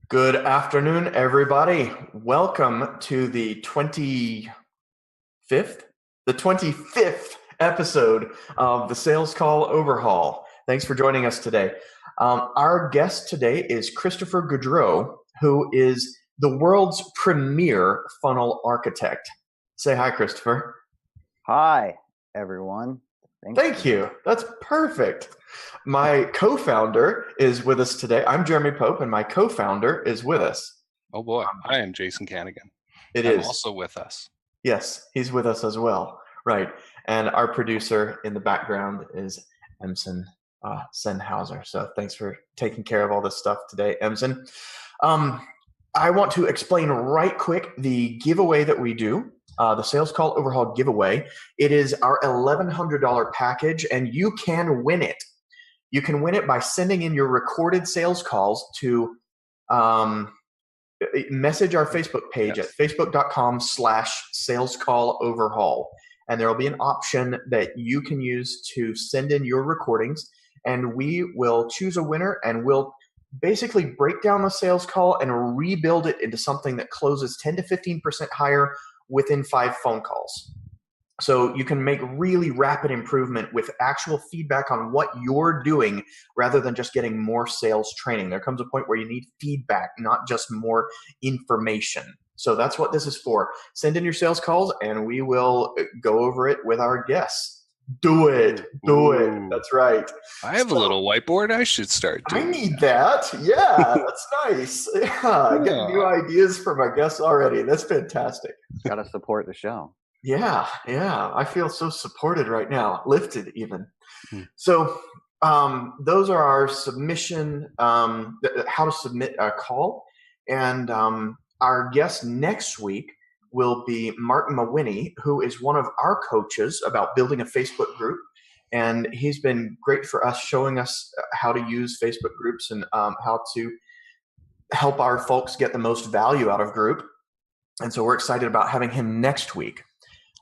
Good afternoon, everybody. Welcome to the 25th, the 25th episode of the Sales Call Overhaul. Thanks for joining us today. Our guest today is Christopher Gaudreau, who is the world's premier funnel architect. Say hi, Christopher. Hi, everyone. Thank you. That's perfect. My co-founder is with us today. I'm Jeremy Pope, and my co-founder is with us. Oh boy, I am Jason Canigan. I'm also with us. Yes, he's with us as well. Right. And our producer in the background is Emson Senhauser. So thanks for taking care of all this stuff today, Emson. I want to explain right quick the giveaway that we do. The Sales Call Overhaul giveaway. It is our $1,100 package, and you can win it. You can win it by sending in your recorded sales calls to message our Facebook page at facebook.com/salescalloverhaul. And there will be an option that you can use to send in your recordings, and we will choose a winner, and we'll basically break down the sales call and rebuild it into something that closes 10 to 15% higher within 5 phone calls. So you can make really rapid improvement with actual feedback on what you're doing rather than just getting more sales training. There comes a point where you need feedback, not just more information. So that's what this is for. Send in your sales calls and we will go over it with our guests. Do it. That's right. I have a little whiteboard I should start doing. I need that. Yeah, that's nice. Yeah, getting new ideas for my guests already. That's fantastic. Got to support the show. Yeah. I feel so supported right now, lifted even. So those are our submission, how to submit a call. And our guest next week will be Martin Mawhinney, who is one of our coaches about building a Facebook group. And he's been great for us, showing us how to use Facebook groups and how to help our folks get the most value out of group. And so we're excited about having him next week.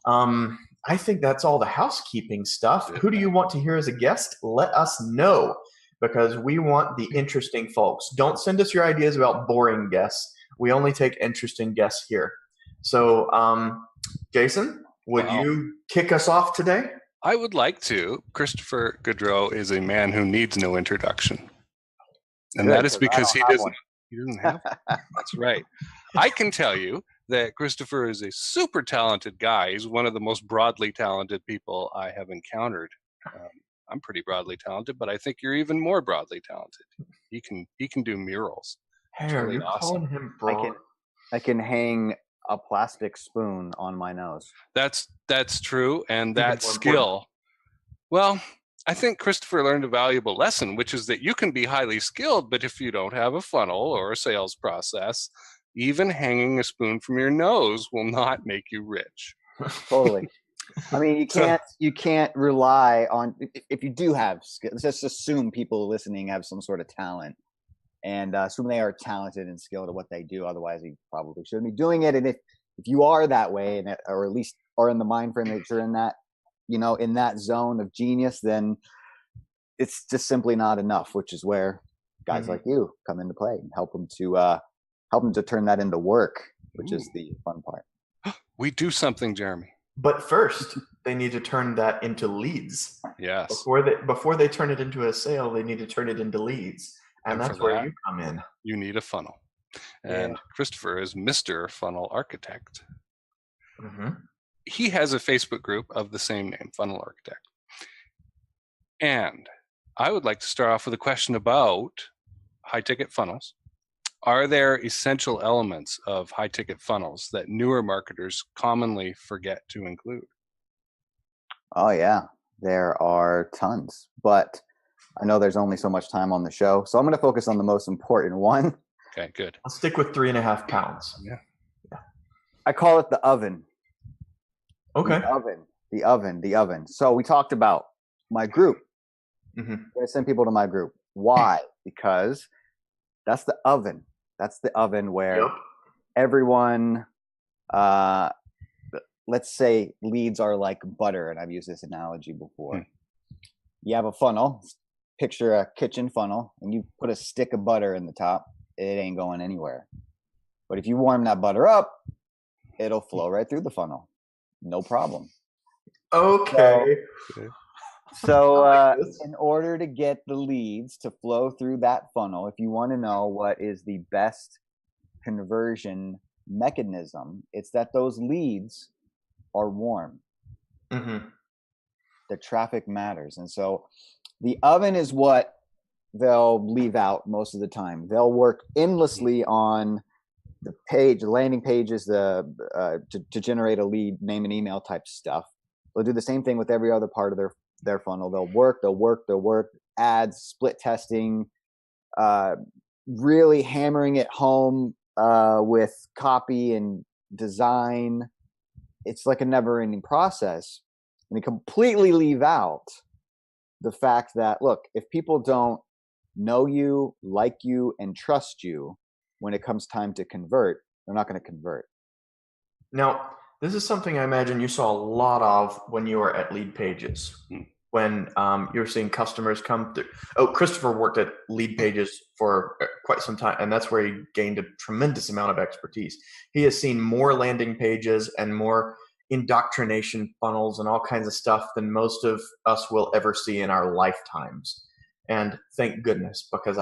I think that's all the housekeeping stuff. Who do you want to hear as a guest? Let us know, because we want the interesting folks. Don't send us your ideas about boring guests. We only take interesting guests here. So, Jason, would you kick us off today? I would like to. Christopher Gaudreau is a man who needs no introduction. And that is because he doesn't have one. That's right. I can tell you that Christopher is a super talented guy. He's one of the most broadly talented people I have encountered. I'm pretty broadly talented, but I think you're even more broadly talented. He can do murals. Hey, are you calling him broad? I can hang a plastic spoon on my nose. That's true, and that skill. Well, I think Christopher learned a valuable lesson, which is that you can be highly skilled, but if you don't have a funnel or a sales process, even hanging a spoon from your nose will not make you rich. Totally. I mean, you can't rely on, if you do have skill, let's just assume people listening have some sort of talent, and assume they are talented and skilled at what they do. Otherwise, you probably shouldn't be doing it. And if you are that way, or at least are in the mind frame that you're in that, in that zone of genius, then it's just simply not enough, which is where guys like you come into play and help them to turn that into work, which is the fun part. We do something, Jeremy. But first, they need to turn that into leads. Yes. Before they turn it into a sale, they need to turn it into leads. And that's where you come in. You need a funnel. And Christopher is Mr. Funnel Architect. He has a Facebook group of the same name, Funnel Architect. And I would like to start off with a question about high-ticket funnels. Are there essential elements of high-ticket funnels that newer marketers commonly forget to include? Oh, yeah. There are tons. But I know there's only so much time on the show, so I'm going to focus on the most important one. Okay, good. I'll stick with 3.5 pounds. Yeah. I call it the oven. Okay. The oven. So we talked about my group. I'm going to send people to my group. Why? Because that's the oven. That's the oven where everyone, let's say leads are like butter, and I've used this analogy before. You have a funnel. Picture a kitchen funnel, and you put a stick of butter in the top. it ain't going anywhere. But if you warm that butter up, it'll flow right through the funnel. No problem. Okay. So in order to get the leads to flow through that funnel, if you want to know what is the best conversion mechanism, it's that those leads are warm. Mm-hmm. The traffic matters. And so the oven is what they'll leave out most of the time. They'll work endlessly on the page, the landing pages, to generate a lead, name and email type stuff. They'll do the same thing with every other part of their funnel. They'll work ads, split testing, really hammering it home with copy and design. It's like a never-ending process. And they completely leave out the fact that, look, if people don't know you, like you, and trust you when it comes time to convert, they're not going to convert. Now, this is something I imagine you saw a lot of when you were at Lead Pages, when you were seeing customers come through. Oh, Christopher worked at Lead Pages for quite some time, and that's where he gained a tremendous amount of expertise. He has seen more landing pages and more indoctrination funnels and all kinds of stuff than most of us will ever see in our lifetimes. And thank goodness, because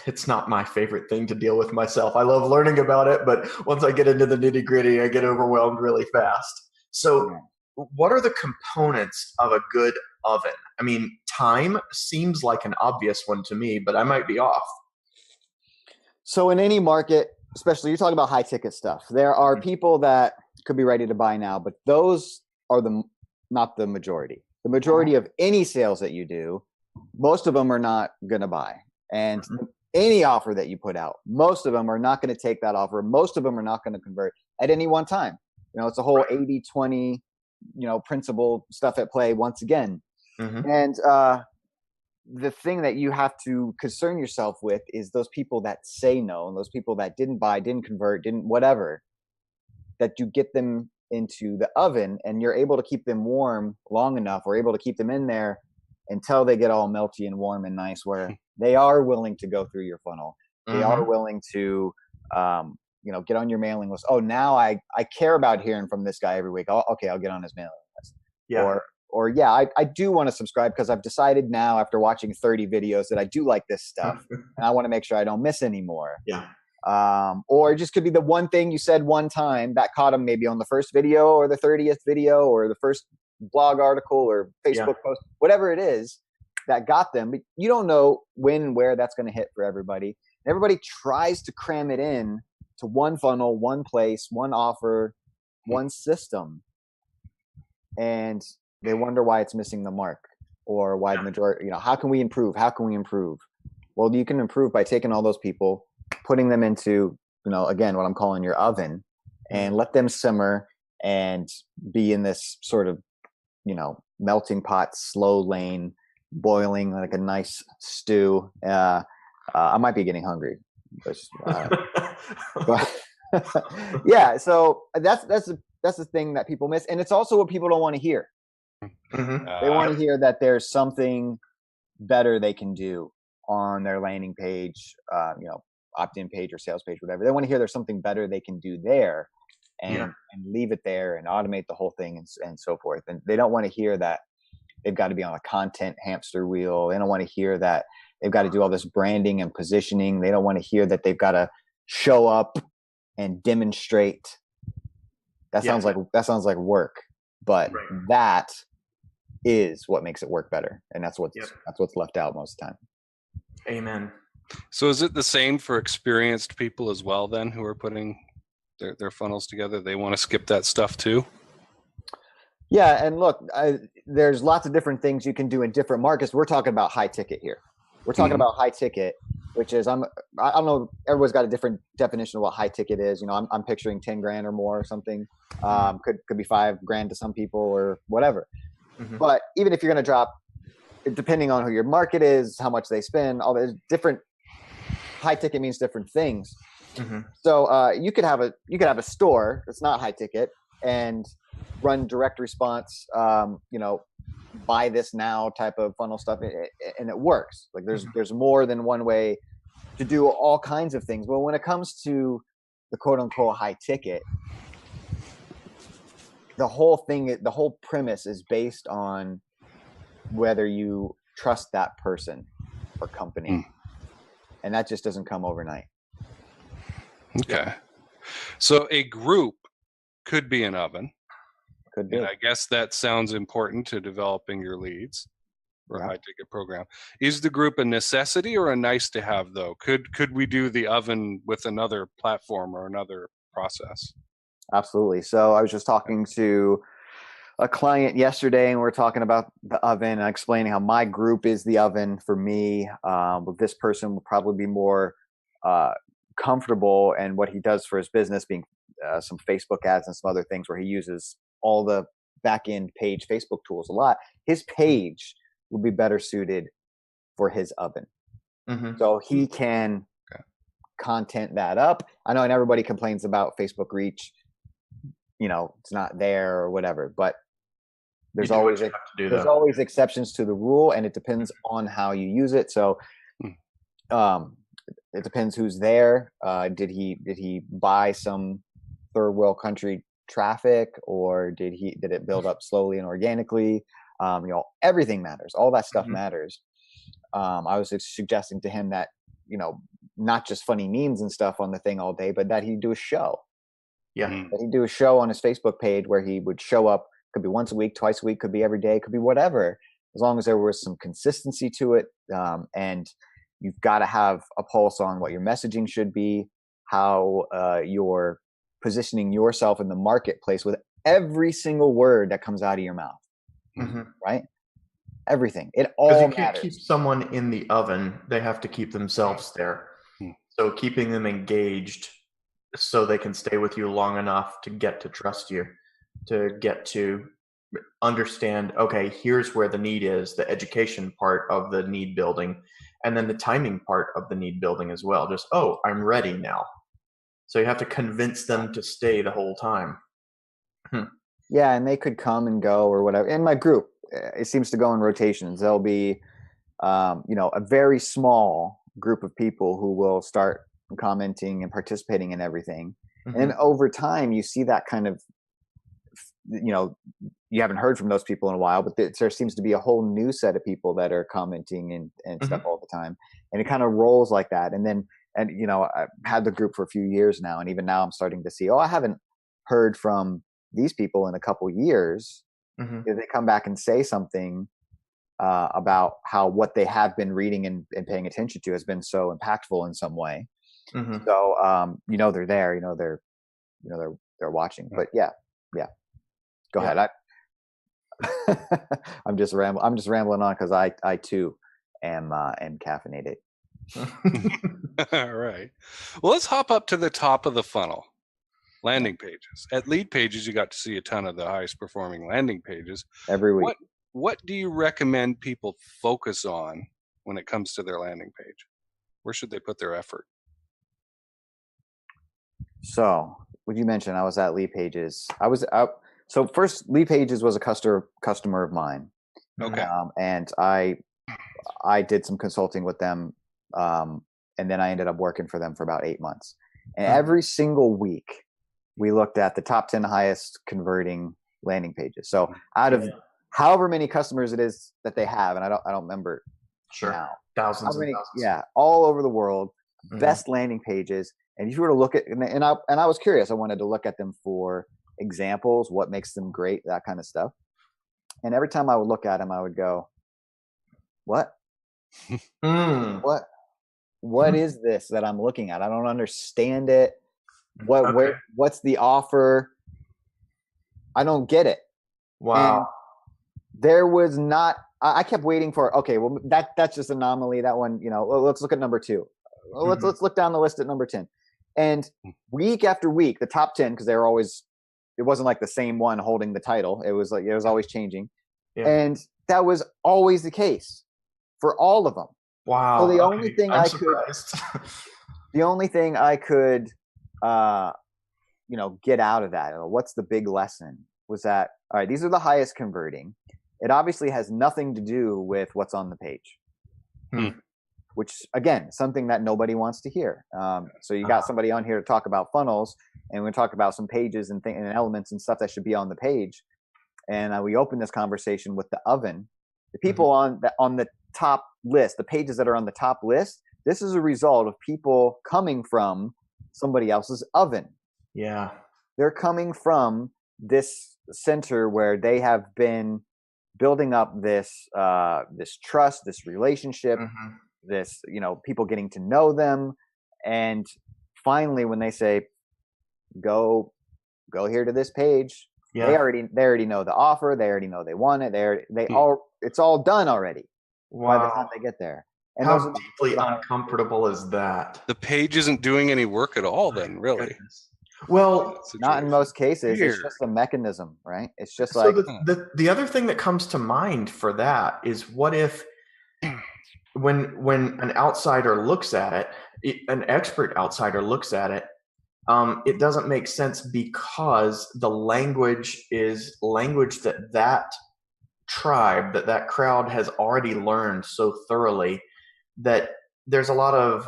it's not my favorite thing to deal with myself. I love learning about it, but once I get into the nitty gritty, I get overwhelmed really fast. So what are the components of a good oven? I mean, time seems like an obvious one to me, but I might be off. So in any market, especially you're talking about high ticket stuff, there are people that could be ready to buy now, but those are not the majority. The majority of any sales that you do, most of them are not going to buy. And any offer that you put out, most of them are not going to take that offer. Most of them are not going to convert at any one time. It's a whole 80-20, principle stuff at play once again. And the thing that you have to concern yourself with is those people that say no, and those people that didn't buy, didn't convert, didn't whatever, that you get them into the oven and you're able to keep them warm long enough, or able to keep them in there until they get all melty and warm and nice, where they are willing to go through your funnel. They are willing to, get on your mailing list. Oh, now I care about hearing from this guy every week. I'll get on his mailing list. Yeah. I do want to subscribe because I've decided now, after watching 30 videos, that I do like this stuff and I want to make sure I don't miss any more. Yeah. Or it just could be the one thing you said one time that caught them maybe on the first video or the 30th video or the first blog article or Facebook post, whatever it is that got them. But you don't know when and where that's going to hit for everybody. And everybody tries to cram it in to one funnel, one place, one offer, one system. And they wonder why it's missing the mark, or why the majority, how can we improve? How can we improve? Well, you can improve by taking all those people, putting them into, again, what I'm calling your oven, and let them simmer and be in this sort of, melting pot, slow lane, boiling like a nice stew. I might be getting hungry. But yeah, so that's the thing that people miss. And it's also what people don't want to hear. They want to hear that there's something better they can do on their landing page, opt-in page or sales page, whatever. They want to hear there's something better they can do there, and leave it there and automate the whole thing and so forth. And they don't want to hear that they've got to be on a content hamster wheel. They don't want to hear that they've got to do all this branding and positioning. They don't want to hear that they've got to show up and demonstrate. That sounds like work, but that is what makes it work better. And that's what's left out most of the time. Amen. So is it the same for experienced people as well then, who are putting their funnels together? They want to skip that stuff too? Yeah. And look, there's lots of different things you can do in different markets. We're talking about high ticket here. We're talking about high ticket, which is, I don't know, everyone's got a different definition of what high ticket is. I'm picturing 10 grand or more or something. Could be $5,000 to some people or whatever. But even if you're going to drop, depending on who your market is, how much they spend, all those different, high ticket means different things. So you could have a store that's not high ticket and run direct response, buy this now type of funnel stuff, and it works. Like there's more than one way to do all kinds of things. Well, when it comes to the quote unquote high ticket, the whole premise is based on whether you trust that person or company. And that just doesn't come overnight. Okay. So a group could be an oven. Could be. And I guess that sounds important to developing your leads for a high ticket program. Is the group a necessity or a nice to have though? Could we do the oven with another platform or another process? Absolutely. So I was just talking to a client yesterday, and we're talking about the oven and explaining how my group is the oven for me. But this person will probably be more comfortable in what he does for his business, being some Facebook ads and some other things where he uses all the back end page Facebook tools a lot. His page would be better suited for his oven. So he can content that up. I know, and everybody complains about Facebook reach. It's not there or whatever, but there's always exceptions to the rule, and it depends on how you use it. So it depends who's there. Did he buy some third world country traffic, or did it build up slowly and organically? Everything matters. All that stuff matters. I was suggesting to him that, not just funny memes and stuff on the thing all day, but that he'd do a show. That he'd do a show on his Facebook page where he would show up. Could be once a week, twice a week, could be every day, could be whatever, as long as there was some consistency to it. And you've got to have a pulse on what your messaging should be, how you're positioning yourself in the marketplace with every single word that comes out of your mouth, right? Everything. It all matters. Because you can't keep someone in the oven. They have to keep themselves there. So keeping them engaged so they can stay with you long enough to get to trust you, to get to understand, okay, here's where the need is, the education part of the need building, and then the timing part of the need building as well. Just, oh, I'm ready now. So you have to convince them to stay the whole time. Yeah, and they could come and go or whatever. In my group, it seems to go in rotations. There'll be, a very small group of people who will start commenting and participating in everything. And over time, you see that kind of, you haven't heard from those people in a while, but there seems to be a whole new set of people that are commenting and stuff all the time. And it kind of rolls like that. And then, I've had the group for a few years now. And even now I'm starting to see, I haven't heard from these people in a couple years. If they come back and say something about how what they have been reading and paying attention to has been so impactful in some way. So, they're there, they're watching, but yeah. Go ahead. I'm just rambling on because I too am caffeinated. All right. Well, let's hop up to the top of the funnel. Landing pages. At Lead Pages, you got to see a ton of the highest performing landing pages every week. What do you recommend people focus on when it comes to their landing page? Where should they put their effort? So, what you mentioned, I was at Lead Pages. So first, Lead Pages was a customer of mine. Okay. And I did some consulting with them, and then I ended up working for them for about 8 months. And every single week, we looked at the top 10 highest converting landing pages. So out of however many customers it is that they have, and I don't remember now, thousands. all over the world, best landing pages. And if you were to look at, and I was curious, I wanted to look at them for examples, what makes them great, that kind of stuff. And every time I would look at them, I would go, what? What is this that I'm looking at? I don't understand it. What's the offer? I don't get it. Wow. And there was not, I kept waiting for, okay, well, that's just an anomaly. That one, let's look at number 2. Let's look down the list at number 10. And week after week, the top 10, because they were always, it wasn't like the same one holding the title. It was always changing. Yeah. And that was always the case for all of them. Wow. So the only thing I could get out of that, what's the big lesson, was that, all right, these are the highest converting. It obviously has nothing to do with what's on the page. which again, something that nobody wants to hear. So you got somebody on here to talk about funnels, and we're going to talk about some pages and elements and stuff that should be on the page. And we open this conversation with the oven. The people on the top list, the pages that are on the top list, this is a result of people coming from somebody else's oven. Yeah. They're coming from this center where they have been building up this trust, this relationship, this, people getting to know them. And finally, when they say, go here to this page, they already know the offer. They already know they want it. It's all done already. Wow. By the time they get there. And how deeply uncomfortable is that? The page isn't doing any work at all then, really. Goodness. Well, not in most cases. It's just a mechanism, right? It's just so the other thing that comes to mind for that is, what if when an outsider looks at it, an expert outsider looks at it, it doesn't make sense because the language is language that tribe, that crowd has already learned so thoroughly that there's a lot of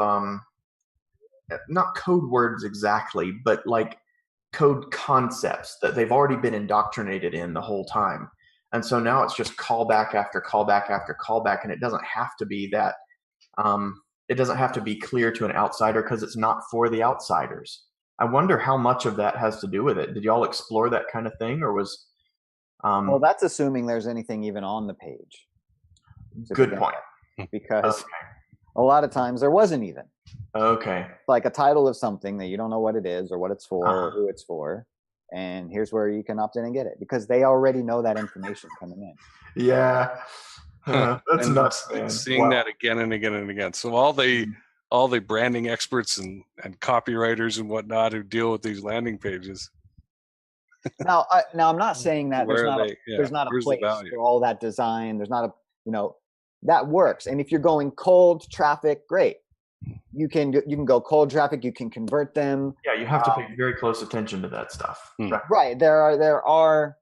not code words exactly, but like code concepts that they've already been indoctrinated in the whole time. And so now it's just callback after callback after callback, and it doesn't have to be that it doesn't have to be clear to an outsider because it's not for the outsiders. I wonder how much of that has to do with it. Did y'all explore that kind of thing, or was well, that's assuming there's anything even on the page. Good point. Because a lot of times there wasn't even. Okay. Like a title of something that you don't know what it is or what it's for or who it's for. And here's where you can opt in and get it, because they already know that information coming in. Yeah. That's nuts, man. Seeing that again and again and again. So all the branding experts and copywriters and whatnot who deal with these landing pages. Now I'm not saying that there's not a place for all that design. There's not that works. And if you're going cold traffic, great. You can go cold traffic. You can convert them. Yeah, you have to pay very close attention to that stuff. Right. There are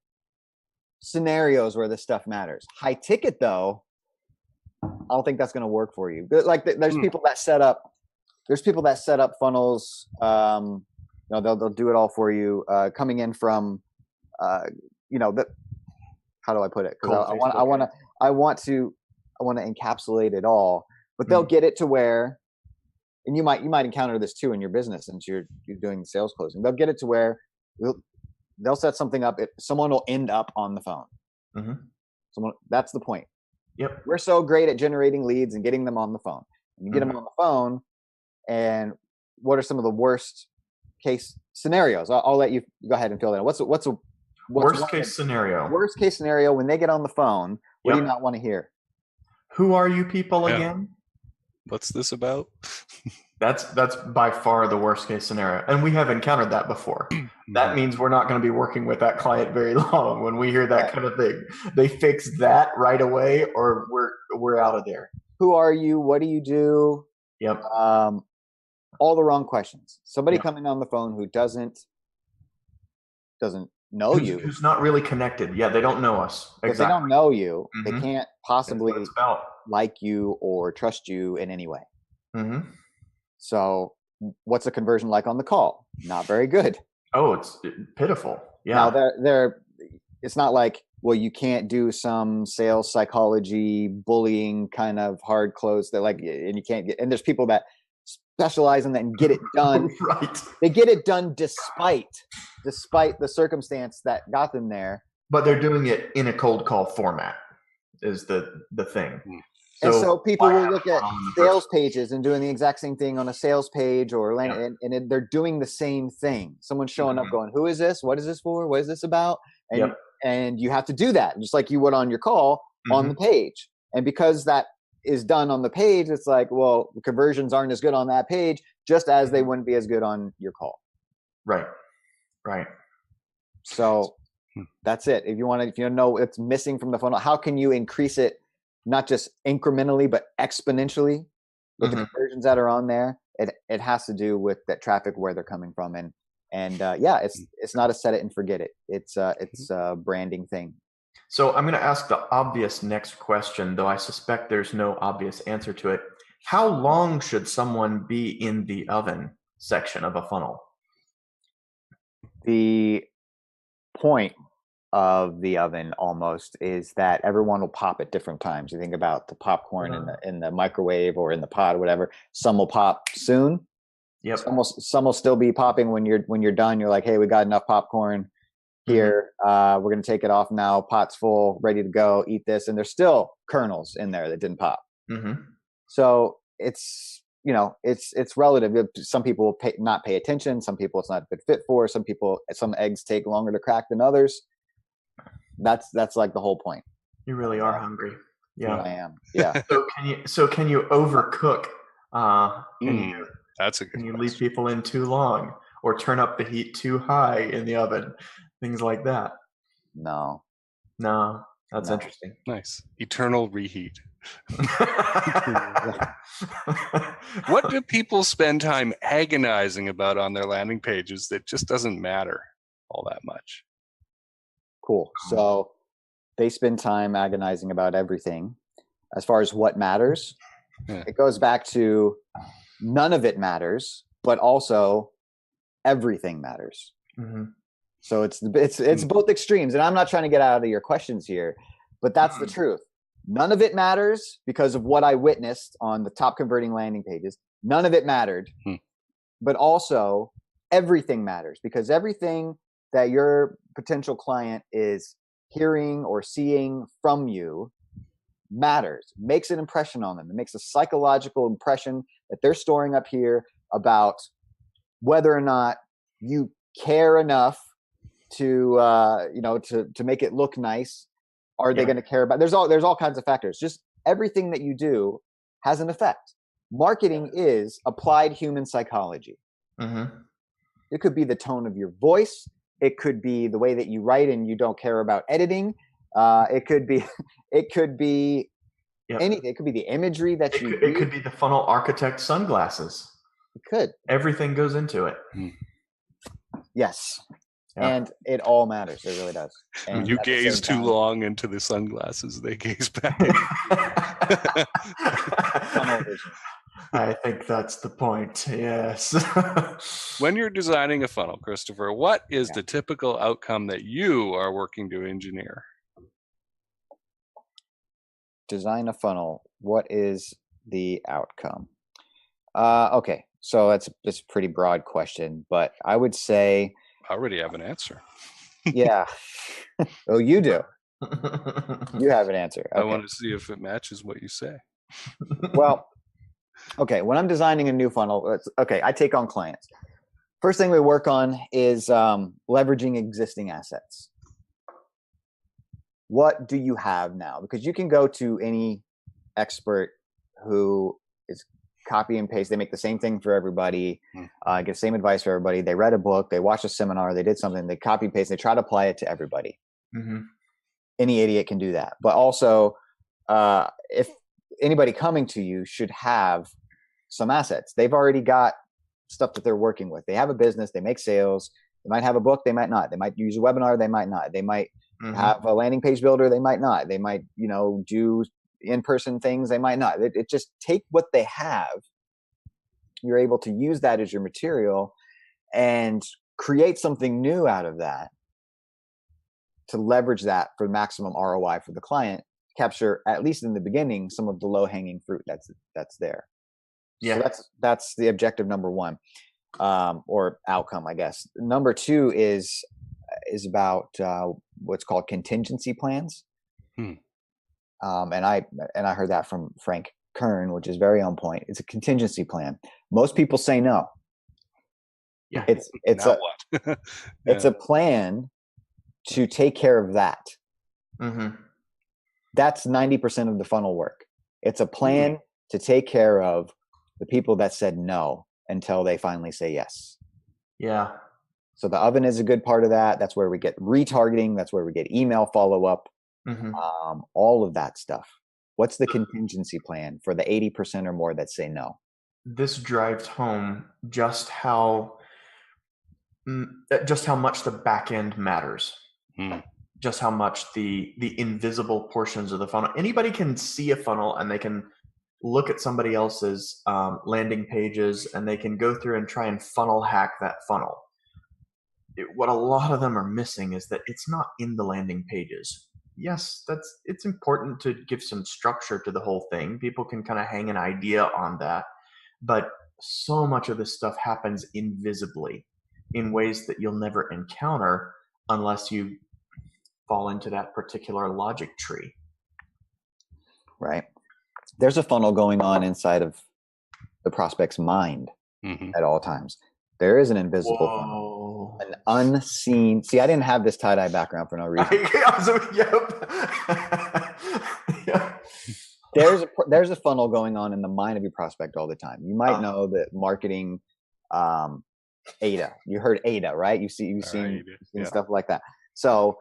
scenarios where this stuff matters. High ticket though, I don't think that's going to work for you. Like there's people that set up. There's people that set up funnels. They'll do it all for you. Coming in from, how do I put it? Because I want to encapsulate it all. But they'll get it to where, and you might encounter this too in your business since you're doing the sales closing. They'll get it to where they'll set something up. Someone will end up on the phone. That's the point. Yep. We're so great at generating leads and getting them on the phone. And you get them on the phone, and what are some of the worst case scenarios? I'll let you go ahead and fill that in. What's worst case scenario? Worst case scenario when they get on the phone. What do you not want to hear? Who are you people again? What's this about? That's by far the worst case scenario, and we have encountered that before. That means we're not going to be working with that client very long when we hear that kind of thing. They fix that right away, or we're out of there. Who are you? What do you do? Yep. All the wrong questions. Somebody coming on the phone who doesn't know you, who's not really connected. Yeah, they don't know us. Because they don't know you. They can't possibly like you or trust you in any way. So what's the conversion like on the call? Not very good. Oh, it's pitiful. Yeah. Now it's not like, well, you can't do some sales psychology bullying kind of hard close that and you can't get, and there's people that specialize in that and get it done. Right. They get it done despite the circumstance that got them there. But they're doing it in a cold call format is the thing. So people will look at sales pages and doing the exact same thing on a sales page or and they're doing the same thing. Someone's showing up going, who is this? What is this for? What is this about? And you have to do that just like you would on your call on the page. And because that is done on the page, it's like, well, the conversions aren't as good on that page, just as they wouldn't be as good on your call. Right. So that's it. If you know it's missing from the funnel, how can you increase it, not just incrementally, but exponentially with the conversions that are on there? It has to do with that traffic, where they're coming from. And it's not a set it and forget it. It's a branding thing. So I'm going to ask the obvious next question, though I suspect there's no obvious answer to it. How long should someone be in the oven section of a funnel? The point of the oven almost is that everyone will pop at different times. You think about the popcorn in the microwave or in the pot or whatever. Some will pop soon. Yep. Some will still be popping when you're done. You're like, hey, we got enough popcorn here. We're gonna take it off now. Pot's full, ready to go. Eat this, and there's still kernels in there that didn't pop. So it's it's relative. Some people will not pay attention. Some people it's not a good fit for. Some eggs take longer to crack than others. That's like the whole point. You really are hungry. Yeah, I am. Yeah. So can you overcook? That's a good. Can you leave people in too long, or turn up the heat too high in the oven? Things like that. No. That's interesting. Nice. Eternal reheat. What do people spend time agonizing about on their landing pages that just doesn't matter all that much? Cool. So they spend time agonizing about everything. As far as what matters, it goes back to none of it matters, but also everything matters. So it's both extremes. And I'm not trying to get out of your questions here, but that's the truth. None of it matters because of what I witnessed on the top converting landing pages. None of it mattered. But also everything matters because everything that your potential client is hearing or seeing from you matters, makes an impression on them. It makes a psychological impression that they're storing up here about whether or not you care enough to make it look nice. Are they going to care about? There's all kinds of factors. Just everything that you do has an effect. Marketing is applied human psychology. It could be the tone of your voice. It could be the way that you write and you don't care about editing. It could be anything. It could be the imagery that it could be the funnel architect sunglasses. It could. Everything goes into it. Yes. And it all matters. It really does. And when you gaze too long into the sunglasses, they gaze back. I think that's the point. Yes. When you're designing a funnel, Christopher, what is the typical outcome that you are working to engineer? Design a funnel. What is the outcome? Okay. So that's a pretty broad question, but I would say I already have an answer. Yeah. Oh, you do. You have an answer. Okay. I want to see if it matches what you say. Well, okay. When I'm designing a new funnel, I take on clients. First thing we work on is leveraging existing assets. What do you have now? Because you can go to any expert who is copy and paste. They make the same thing for everybody, get the same advice for everybody. They read a book, they watched a seminar, they did something, they copy and paste, they try to apply it to everybody. Any idiot can do that. But also, if anybody coming to you should have some assets. They've already got stuff that they're working with. They have a business, they make sales, they might have a book, they might not. They might use a webinar, they might not. They might have a landing page builder, they might not. They might, do in-person things, they might not. It just take what they have. You're able to use that as your material and create something new out of that to leverage that for maximum ROI for the client, capture, at least in the beginning, some of the low-hanging fruit that's there. Yeah. So that's the objective number one, or outcome, I guess. Number two is about what's called contingency plans. And I heard that from Frank Kern, which is very on point. It's a contingency plan. Most people say no. Yeah. It's it's a plan to take care of that. That's 90% of the funnel work. It's a plan to take care of the people that said no until they finally say yes. Yeah. So the oven is a good part of that. That's where we get retargeting. That's where we get email follow-up. All of that stuff. What's the contingency plan for the 80% or more that say no? This drives home just how much the back end matters. Just how much the invisible portions of the funnel. Anybody can see a funnel and they can look at somebody else's landing pages, and they can go through and try and funnel hack that funnel. What a lot of them are missing is that it's not in the landing pages. Yes, it's important to give some structure to the whole thing. People can kind of hang an idea on that, but so much of this stuff happens invisibly in ways that you'll never encounter unless you fall into that particular logic tree. Right. There's a funnel going on inside of the prospect's mind at all times. There is an invisible funnel, an unseen. See, I didn't have this tie-dye background for no reason. Yep. There's a funnel going on in the mind of your prospect all the time. You might know that marketing, ADA. You heard ADA, right? You've seen stuff like that. So,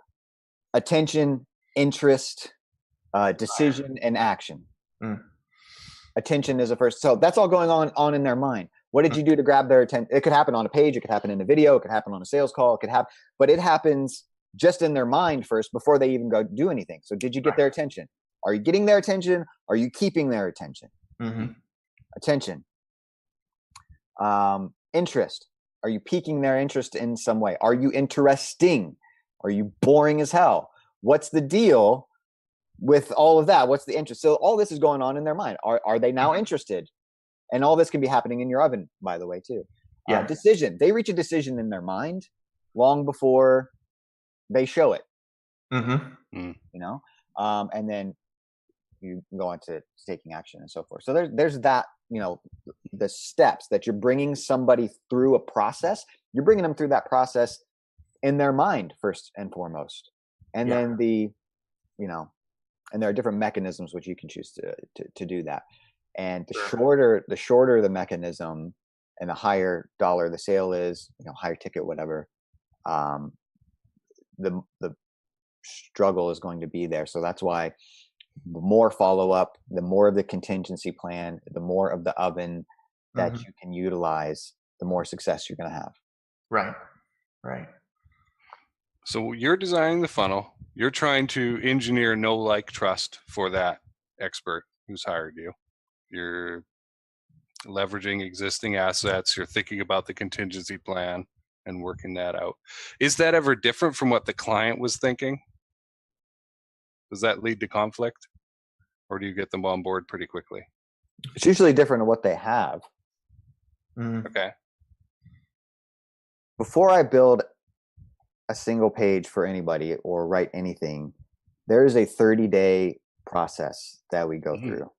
attention, interest, decision, and action. Attention is the first. So that's all going on in their mind. What did you do to grab their attention? It could happen on a page. It could happen in a video. It could happen on a sales call. It could happen, but it happens just in their mind first before they even go do anything. So did you get their attention? Are you getting their attention? Are you keeping their attention? Attention. Interest. Are you piquing their interest in some way? Are you interesting? Are you boring as hell? What's the deal with all of that? What's the interest? So all this is going on in their mind. Are they now interested? And all this can be happening in your oven, by the way, too. Decision. They reach a decision in their mind long before they show it. You know, and then you go on to taking action and so forth. So there's that, you know, the steps that you're bringing somebody through a process. You're bringing them through that process in their mind first and foremost, and then and there are different mechanisms which you can choose to do that. And the shorter the mechanism and the higher dollar the sale is, you know, higher ticket, whatever, the struggle is going to be there. So that's why the more follow-up, the more of the contingency plan, the more of the oven that you can utilize, the more success you're going to have. Right. So you're designing the funnel. You're trying to engineer know, like, trust for that expert who's hired you. You're leveraging existing assets. You're thinking about the contingency plan and working that out. Is that ever different from what the client was thinking? Does that lead to conflict? Or do you get them on board pretty quickly? It's usually different than what they have. Okay. Before I build a single page for anybody or write anything, there is a 30-day process that we go through.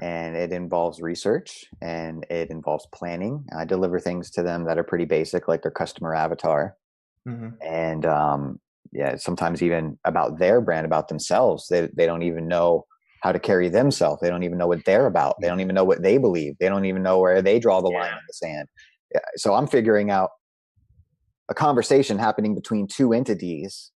And it involves research and it involves planning. I deliver things to them that are pretty basic, like their customer avatar. And sometimes even about their brand, about themselves. They don't even know how to carry themselves. They don't even know what they're about. They don't even know what they believe. They don't even know where they draw the line in the sand. So I'm figuring out a conversation happening between two entities.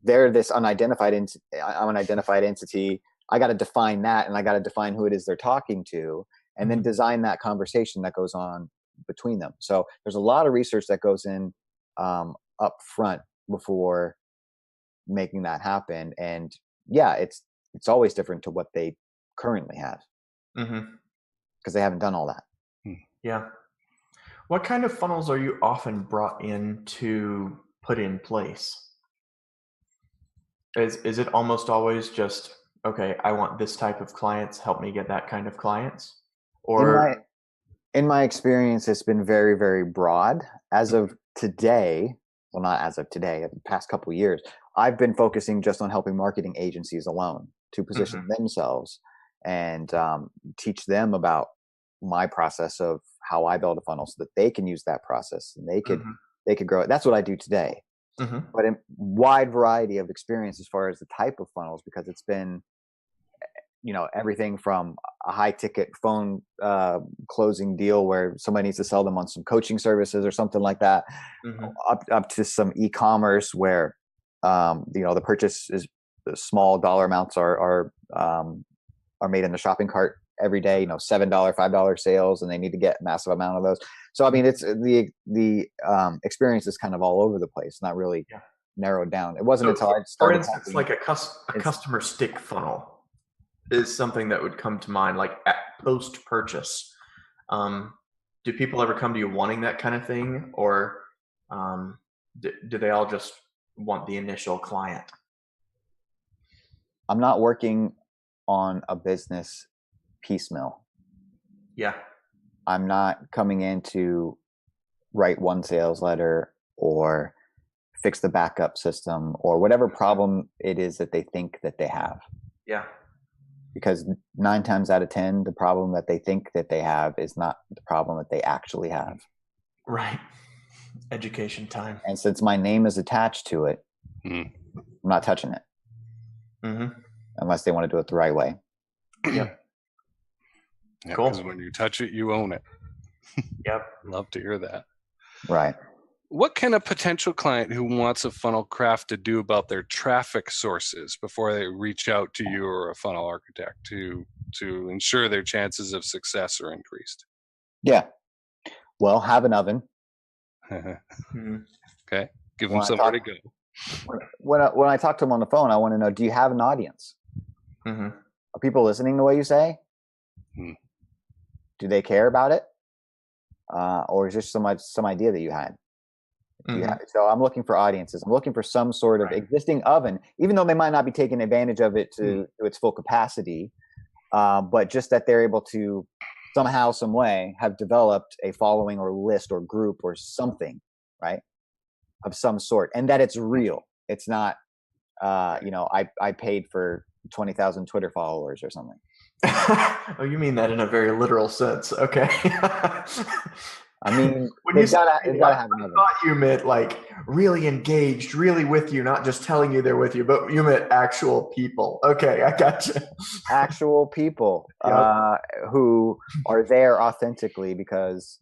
They're this unidentified entity. I got to define that, and I got to define who it is they're talking to, and then design that conversation that goes on between them. So there's a lot of research that goes in up front before making that happen. And it's always different to what they currently have because they haven't done all that. Yeah. What kind of funnels are you often brought in to put in place? Is it almost always just, okay, I want this type of clients, help me get that kind of clients? Or in my experience, it's been very, very broad. As of today, well, not as of today, the past couple of years, I've been focusing just on helping marketing agencies alone to position themselves and teach them about my process of how I build a funnel so that they can use that process and they could grow it. That's what I do today. But in wide variety of experience as far as the type of funnels, because it's been, you know, everything from a high ticket phone closing deal where somebody needs to sell them on some coaching services or something like that, up to some e-commerce where, the purchase is small dollar amounts are made in the shopping cart every day, $7, $5 sales, and they need to get a massive amount of those. So, I mean, it's the experience is kind of all over the place, not really narrowed down. It wasn't until I started. For instance, like a customer stick funnel. is something that would come to mind, like at post-purchase. Do people ever come to you wanting that kind of thing, or do they all just want the initial client? I'm not working on a business piecemeal. Yeah. I'm not coming in to write one sales letter or fix the backup system or whatever problem it is that they think that they have. Yeah. Because 9 times out of 10, the problem that they think that they have is not the problem that they actually have. Right. Education time. And since my name is attached to it, I'm not touching it. Mm-hmm. Unless they want to do it the right way. Yep. Yeah, Cool. because when you touch it, you own it. Yep. Love to hear that. Right. What can a potential client who wants a funnel crafted do about their traffic sources before they reach out to you or a funnel architect to ensure their chances of success are increased? Yeah. Well, have an oven. Okay. Give them somewhere to go. When I talk to them on the phone, I want to know, do you have an audience? Mm-hmm. Are people listening the way you say? Do they care about it? Or is this some idea that you had? So I'm looking for audiences. I'm looking for some sort of existing oven, even though they might not be taking advantage of it to its full capacity, but just that they're able to somehow, some way have developed a following or list or group or something, right, of some sort, and that it's real. It's not, I paid for 20,000 Twitter followers or something. Oh, you mean that in a very literal sense. Okay. I mean, when they've got to have another. I thought you meant like really engaged, really with you, not just telling you they're with you, but you meant actual people. Okay, I got you. Actual people who are there authentically because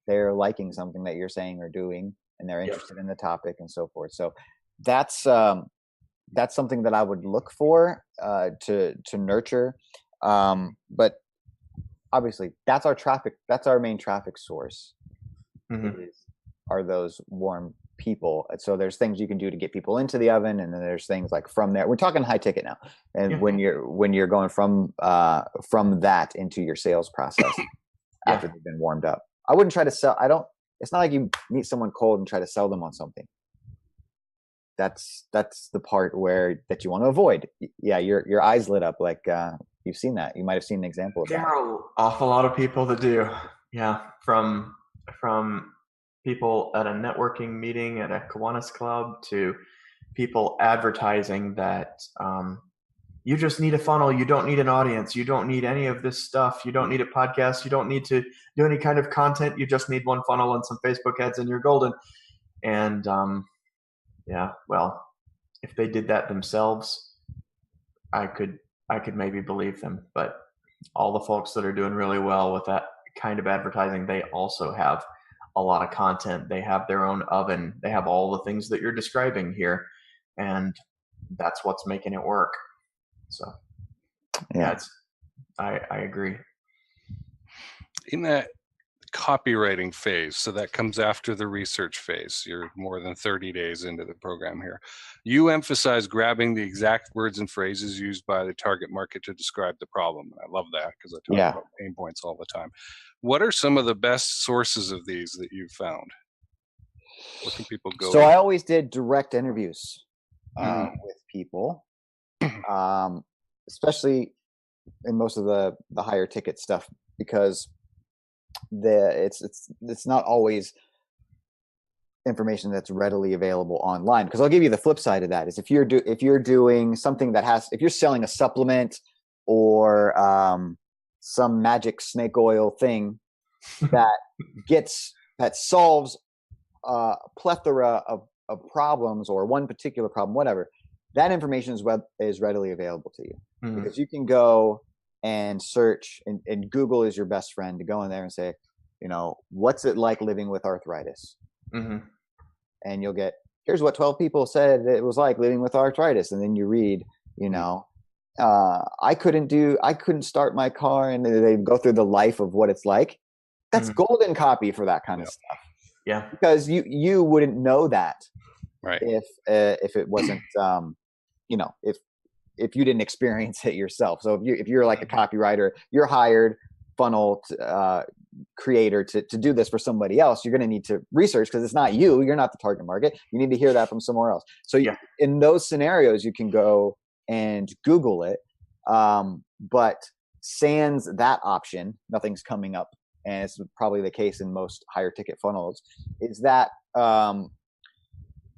they're liking something that you're saying or doing, and they're interested in the topic and so forth. So that's something that I would look for to nurture. But obviously, that's our traffic. That's our main traffic source. Are those warm people? And so there's things you can do to get people into the oven, and then there's things like from there. We're talking high ticket now, and when you're going from that into your sales process after they've been warmed up. I wouldn't try to sell. It's not like you meet someone cold and try to sell them on something. That's the part that you want to avoid. Yeah, your eyes lit up like you've seen that. You might have seen an example of that. There are an awful lot of people that do. Yeah, from people at a networking meeting at a Kiwanis club to people advertising that you just need a funnel. You don't need an audience. You don't need any of this stuff. You don't need a podcast. You don't need to do any kind of content. You just need one funnel and some Facebook ads and you're golden. And well, if they did that themselves, I could maybe believe them. But all the folks that are doing really well with that kind of advertising, they also have a lot of content. They have their own oven. They have all the things that you're describing here, and that's what's making it work. So I agree. In that copywriting phase, so that comes after the research phase, you're more than 30 days into the program here, you emphasize grabbing the exact words and phrases used by the target market to describe the problem. And I love that because I talk about pain points all the time. What are some of the best sources of these that you've found? Where can people go? So I always did direct interviews with people, especially in most of the higher ticket stuff, because it's not always information that's readily available online. Because I'll give you the flip side of that is if you're doing something if you're selling a supplement or some magic snake oil thing that solves a plethora of problems or one particular problem, whatever, that information is readily available to you because you can go and search, and Google is your best friend to go in there and say, what's it like living with arthritis? And you'll get, here's what 12 people said it was like living with arthritis. And then you read, I couldn't start my car, and they go through the life of what it's like. That's golden copy for that kind of stuff. Yeah. Because you wouldn't know that right if it wasn't, if you didn't experience it yourself. So if you're like a copywriter, you're hired funnel creator to do this for somebody else, you're going to need to research, because it's not you. You're not the target market. You need to hear that from somewhere else. So in those scenarios, you can go and Google it. But sans that option, nothing's coming up. And it's probably the case in most higher ticket funnels, is that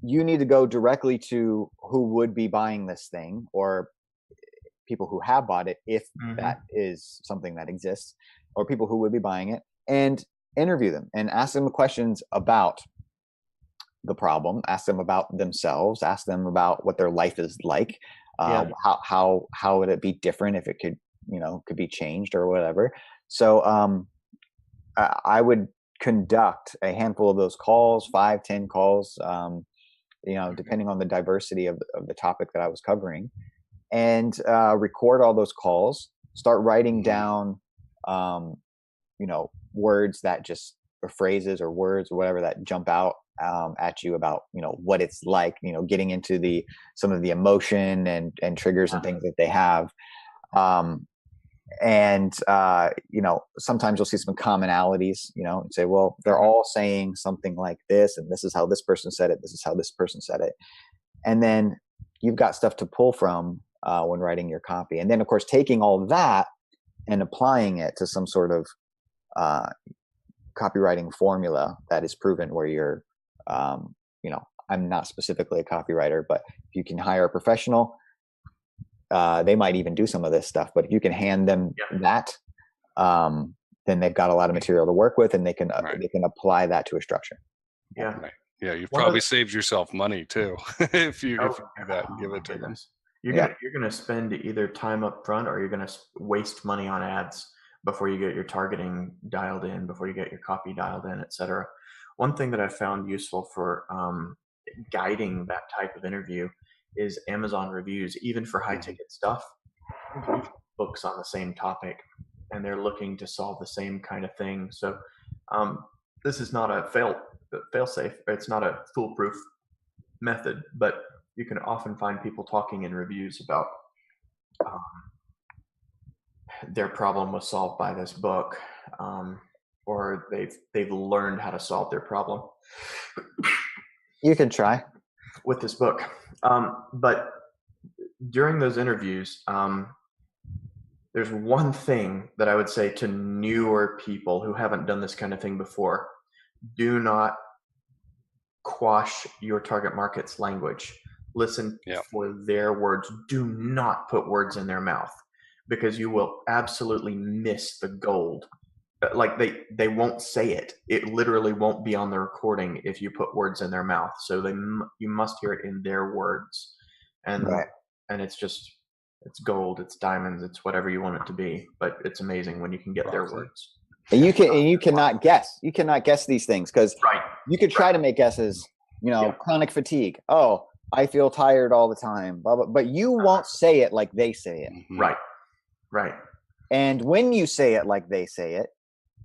you need to go directly to who would be buying this thing, or people who have bought it, if that is something that exists, or people who would be buying it, and interview them and ask them questions about the problem, ask them about themselves, ask them about what their life is like, how would it be different if it could be changed or whatever. So I would conduct a handful of those calls, 5-10 calls, depending on the diversity of the topic that I was covering, and record all those calls, start writing down, words that just, or phrases or words or whatever that jump out at you about, what it's like, getting into some of the emotion and triggers and things that they have. Sometimes you'll see some commonalities, and say, well, they're all saying something like this, and this is how this person said it. This is how this person said it. And then you've got stuff to pull from when writing your copy. And then, of course, taking all of that and applying it to some sort of copywriting formula that is proven, where you're, I'm not specifically a copywriter, but if you can hire a professional, they might even do some of this stuff, but if you can hand them that, then they've got a lot of material to work with, and they can apply that to a structure. Yeah. Right. Yeah. You've probably saved yourself money too, if you do that and give it to them. You're going to spend either time up front, or you're going to waste money on ads before you get your targeting dialed in, before you get your copy dialed in, et cetera. One thing that I found useful for guiding that type of interview is Amazon reviews, even for high ticket stuff. Books on the same topic, and they're looking to solve the same kind of thing. So this is not a fail safe. It's not a foolproof method, but you can often find people talking in reviews about their problem was solved by this book, or they've learned how to solve their problem. You can try with this book. But during those interviews, there's one thing that I would say to newer people who haven't done this kind of thing before: do not quash your target market's language. Listen for their words. Do not put words in their mouth, because you will absolutely miss the gold. Like they won't say it. It literally won't be on the recording if you put words in their mouth. So you must hear it in their words, and it's gold, it's diamonds, it's whatever you want it to be. But it's amazing when you can get their words. And you cannot guess. You cannot guess these things, because you could try to make guesses. Chronic fatigue. Oh, I feel tired all the time. Blah, blah, but you won't say it like they say it. Right. And when you say it like they say it,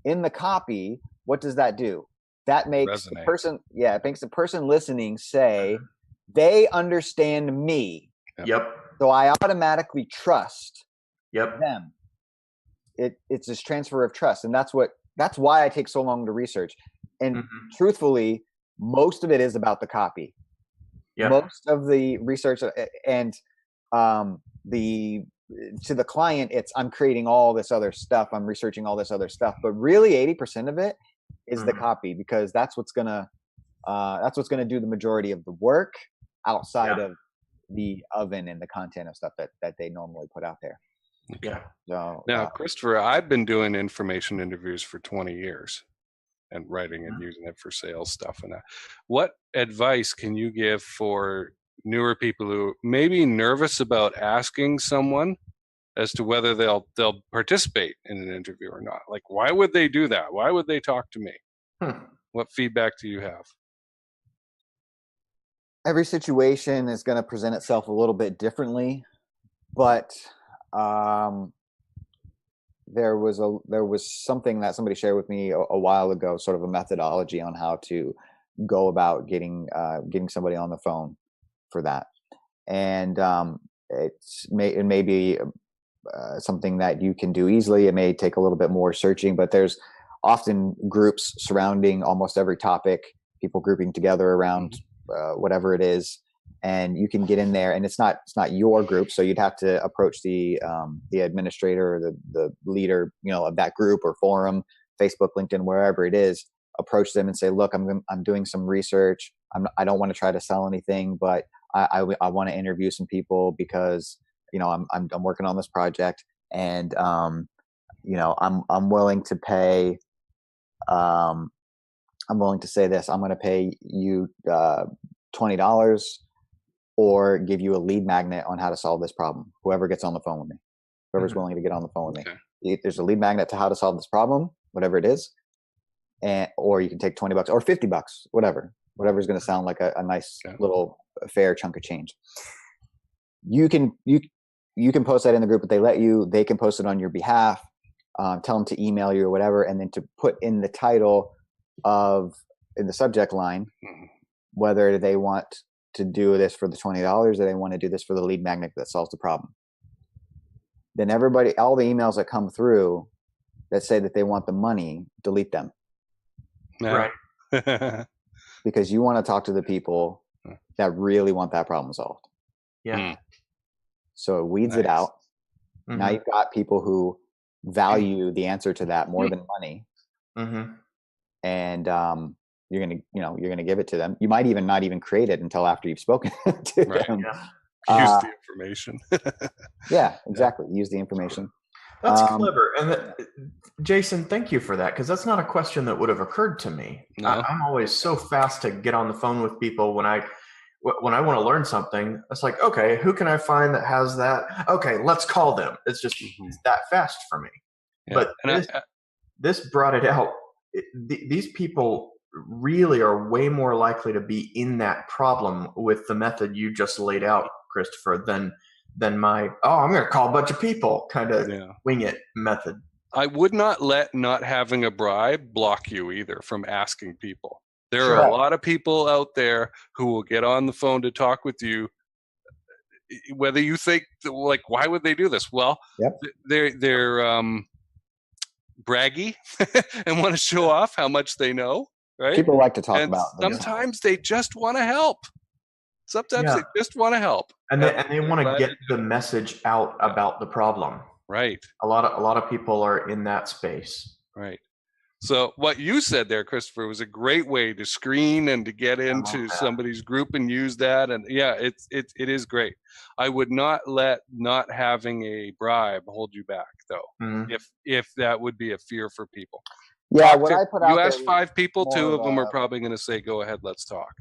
in the copy, what does that do? That makes the person, it makes the person listening say, they understand me. Yep. So I automatically trust them. It's this transfer of trust. And that's why I take so long to research. And truthfully, most of it is about the copy. Most of the research and to the client, I'm creating all this other stuff. I'm researching all this other stuff, but really 80% of it is the copy, because that's what's gonna do the majority of the work outside of the oven and the content of stuff that they normally put out there. Yeah. So now, Christopher, I've been doing information interviews for 20 years and writing and using it for sales stuff. And what advice can you give for newer people who may be nervous about asking someone as to whether they'll participate in an interview or not? Like, why would they do that? Why would they talk to me? What feedback do you have? Every situation is going to present itself a little bit differently, but there was something that somebody shared with me a while ago, sort of a methodology on how to go about getting somebody on the phone for that. And it may be something that you can do easily. It may take a little bit more searching, but there's often groups surrounding almost every topic, people grouping together around whatever it is, and you can get in there. And it's not your group, so you'd have to approach the administrator or the leader, of that group or forum, Facebook, LinkedIn, wherever it is. Approach them and say, look, I'm doing some research. I don't want to try to sell anything, but I want to interview some people because I'm working on this project, and I'm willing to pay. I'm willing to say this. I'm going to pay you $20 or give you a lead magnet on how to solve this problem. Whoever gets on the phone with me, whoever's willing to get on the phone with me. There's a lead magnet to how to solve this problem, whatever it is, or you can take $20 or $50, whatever's going to sound like a nice little fair chunk of change. You can post that in the group, but they can post it on your behalf. Tell them to email you or whatever, and then to put in the title in the subject line, whether they want to do this for the $20 or they want to do this for the lead magnet that solves the problem. Then all the emails that come through that say that they want the money, delete them. Right. Because you want to talk to the people that really want that problem solved. Yeah. So it weeds it out. Now you've got people who value the answer to that more than money. And you're gonna give it to them. You might even not even create it until after you've spoken to them. Yeah. Use the information. Yeah, exactly. Use the information. That's clever. And Jason, thank you for that, because that's not a question that would have occurred to me. No. I'm always so fast to get on the phone with people when I want to learn something. It's like, okay, who can I find that has that? Okay, let's call them. It's just it's that fast for me. Yeah. But this brought it out. These people really are way more likely to be in that problem with the method you just laid out, Christopher, than my, I'm going to call a bunch of people kind of wing it method. I would not let not having a bribe block you either from asking people. There are a lot of people out there who will get on the phone to talk with you, whether you think, like, why would they do this? Well, they're braggy and want to show off how much they know, right? People like to talk about them. Sometimes they just want to help. Sometimes they just want to help. And they want to get the message out about the problem. Right. A lot of people are in that space. Right. So what you said there, Christopher, was a great way to screen and to get into somebody's group and use that. And it is great. I would not let not having a bribe hold you back, though, if that would be a fear for people. Yeah, you ask 5 people, 2 of them are probably going to say, "Go ahead, let's talk."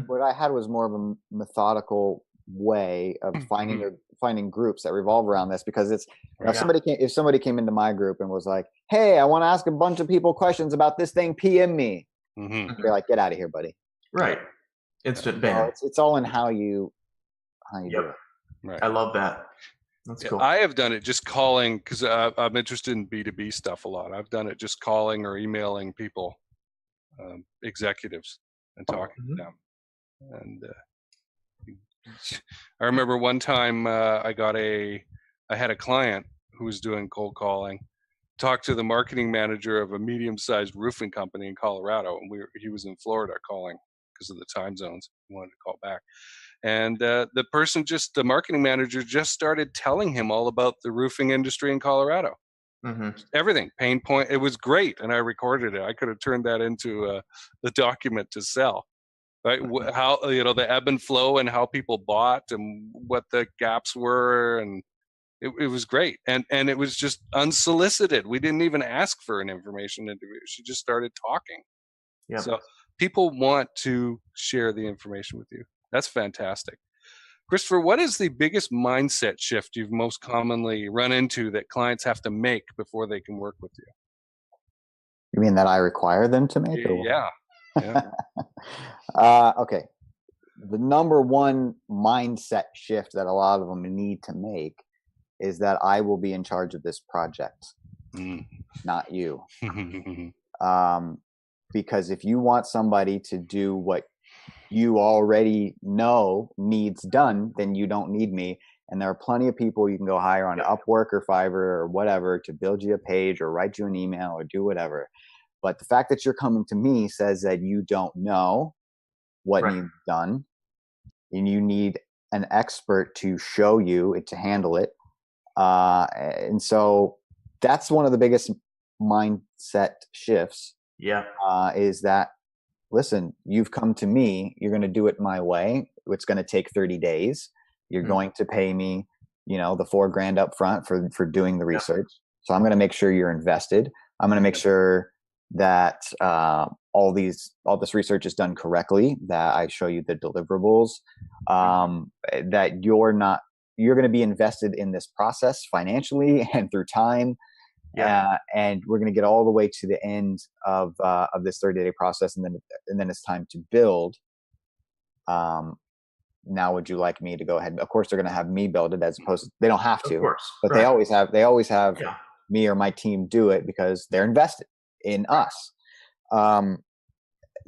What I had was more of a methodical way of finding groups that revolve around this, because it's if somebody came into my group and was like, "Hey, I want to ask a bunch of people questions about this thing, PM me," they're like, "Get out of here, buddy." Right. Instant ban. It's all in how you do it. Right. I love that. That's cool. I have done it just calling, because I'm interested in B2B stuff a lot. I've done it just calling or emailing people, executives, and talking to them. And I remember one time I had a client who was doing cold calling, talked to the marketing manager of a medium-sized roofing company in Colorado, and he was in Florida calling because of the time zones. He wanted to call back. And the marketing manager just started telling him all about the roofing industry in Colorado. Everything, pain point. It was great, and I recorded it. I could have turned that into the document to sell. Right? How the ebb and flow and how people bought and what the gaps were, and it was great. And it was just unsolicited. We didn't even ask for an information interview. She just started talking. Yep. So people want to share the information with you. That's fantastic. Christopher, what is the biggest mindset shift you've most commonly run into that clients have to make before they can work with you? You mean that I require them to make? Yeah. Okay. The number one mindset shift that a lot of them need to make is that I will be in charge of this project, not you. Because if you want somebody to do what you already know needs done, then you don't need me. And there are plenty of people you can go hire on Upwork or Fiverr or whatever to build you a page or write you an email or do whatever. But the fact that you're coming to me says that you don't know what needs done, and you need an expert to show you it, to handle it. And so that's one of the biggest mindset shifts. Is that, listen, you've come to me, you're going to do it my way. It's going to take 30 days. You're going to pay me, the $4,000 up front for doing the research. So I'm going to make sure you're invested. I'm going to make sure that all this research is done correctly, that I show you the deliverables, that you're going to be invested in this process financially and through time. And we're going to get all the way to the end of this 30-day process. And then it's time to build. Now, would you like me to go ahead? Of course, they're going to have me build it, as opposed to, they don't have to, but they always have me or my team do it because they're invested in us.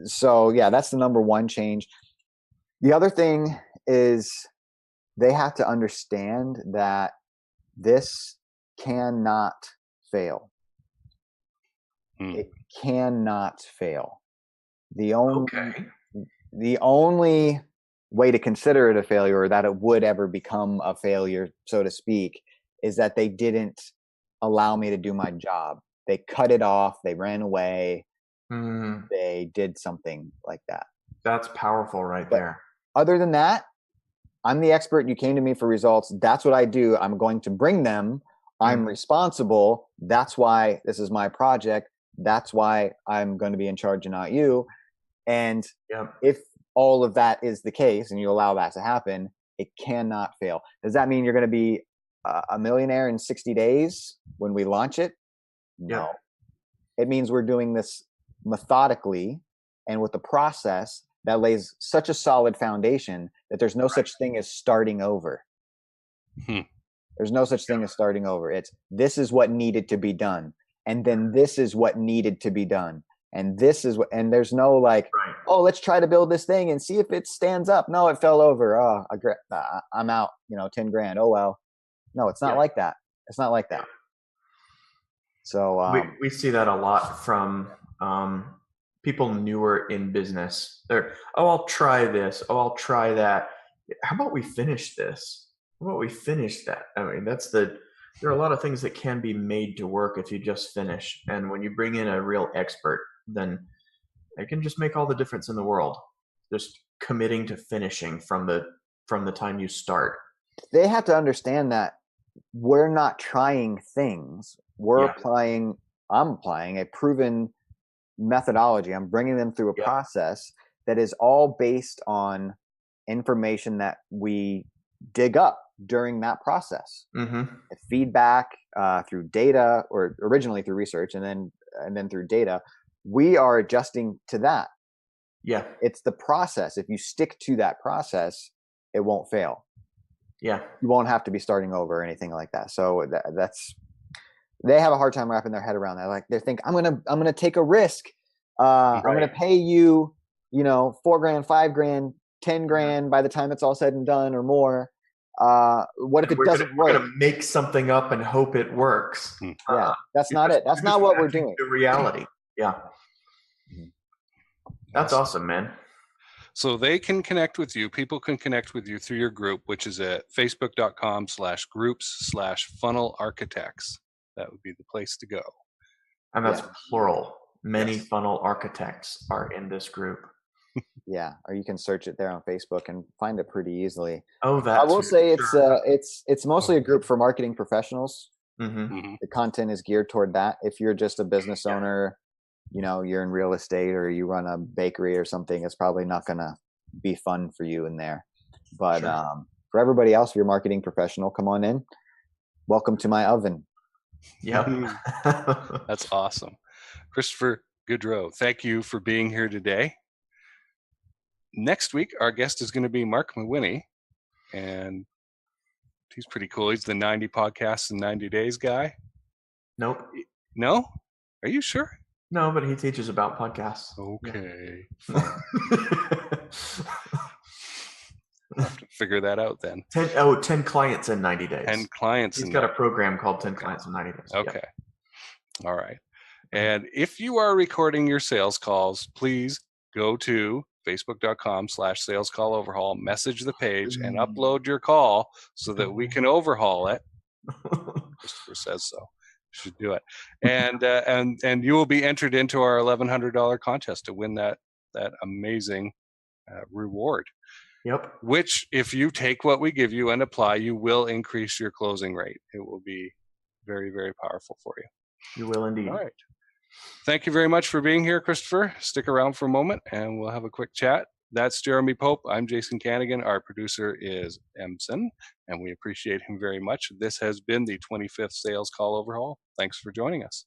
So that's the number one change. The other thing is they have to understand that this cannot fail. It cannot fail. The only way to consider it a failure, or that it would ever become a failure, so to speak, is that they didn't allow me to do my job. They cut it off. They ran away. They did something like that. That's powerful there. Other than that, I'm the expert. You came to me for results. That's what I do. I'm going to bring them. I'm responsible. That's why this is my project. That's why I'm going to be in charge and not you. And if all of that is the case and you allow that to happen, it cannot fail. Does that mean you're going to be a millionaire in 60 days when we launch it? No. It means we're doing this methodically and with a process that lays such a solid foundation that there's no such thing as starting over. There's no such thing as starting over. This is what needed to be done. And then this is what needed to be done. And this is what, and there's no oh, let's try to build this thing and see if it stands up. No, it fell over. Oh, I'm out, $10,000. Oh, well. No, it's not like that. It's not like that. So we see that a lot from people newer in business. They're, I'll try this. I'll try that. How about we finish this? How about we finish that? I mean, there are a lot of things that can be made to work if you just finish. And when you bring in a real expert, then it can just make all the difference in the world. Just committing to finishing from the time you start. They have to understand that we're not trying things. I'm applying a proven methodology. I'm bringing them through a process that is all based on information that we dig up during that process. Feedback through data, or originally through research, and then through data. We are adjusting to that. It's the process. If you stick to that process, it won't fail. You won't have to be starting over or anything like that. So they have a hard time wrapping their head around that. Like, they think, I'm gonna take a risk. I'm gonna pay you, $4,000, $5,000, $10,000 by the time it's all said and done, or more. What if it doesn't work? We're gonna make something up and hope it works. That's not it. That's not what we're doing. The reality. That's awesome, man. So they can connect with you. People can connect with you through your group, which is at facebook.com/groups/funnel architects. That would be the place to go. And that's plural. Many funnel architects are in this group. Or you can search it there on Facebook and find it pretty easily. Oh, I will say it's mostly a group for marketing professionals. The content is geared toward that. If you're just a business owner, you're in real estate or you run a bakery or something, it's probably not going to be fun for you in there. But for everybody else, if you're a marketing professional, come on in. Welcome to my oven. That's awesome. Christopher Gaudreau, thank you for being here today. Next week, our guest is going to be Mark Mawhinney, and he's pretty cool. He's the 90 podcasts in 90 days guy. Nope. No? Are you sure? No, but he teaches about podcasts. Okay. figure that out then. 10 clients in 90 days. 10 clients. He's got a program called 10 clients in 90 days. Okay. All right. And if you are recording your sales calls, please go to facebook.com/salescalloverhaul, message the page, and upload your call so that we can overhaul it. Christopher says so. You should do it. And you will be entered into our $1,100 contest to win that amazing reward. Yep. Which, if you take what we give you and apply, you will increase your closing rate. It will be very, very powerful for you. You will indeed. All right. Thank you very much for being here, Christopher. Stick around for a moment and we'll have a quick chat. That's Jeremy Pope. I'm Jason Canigan. Our producer is Emson, and we appreciate him very much. This has been the 25th Sales Call Overhaul. Thanks for joining us.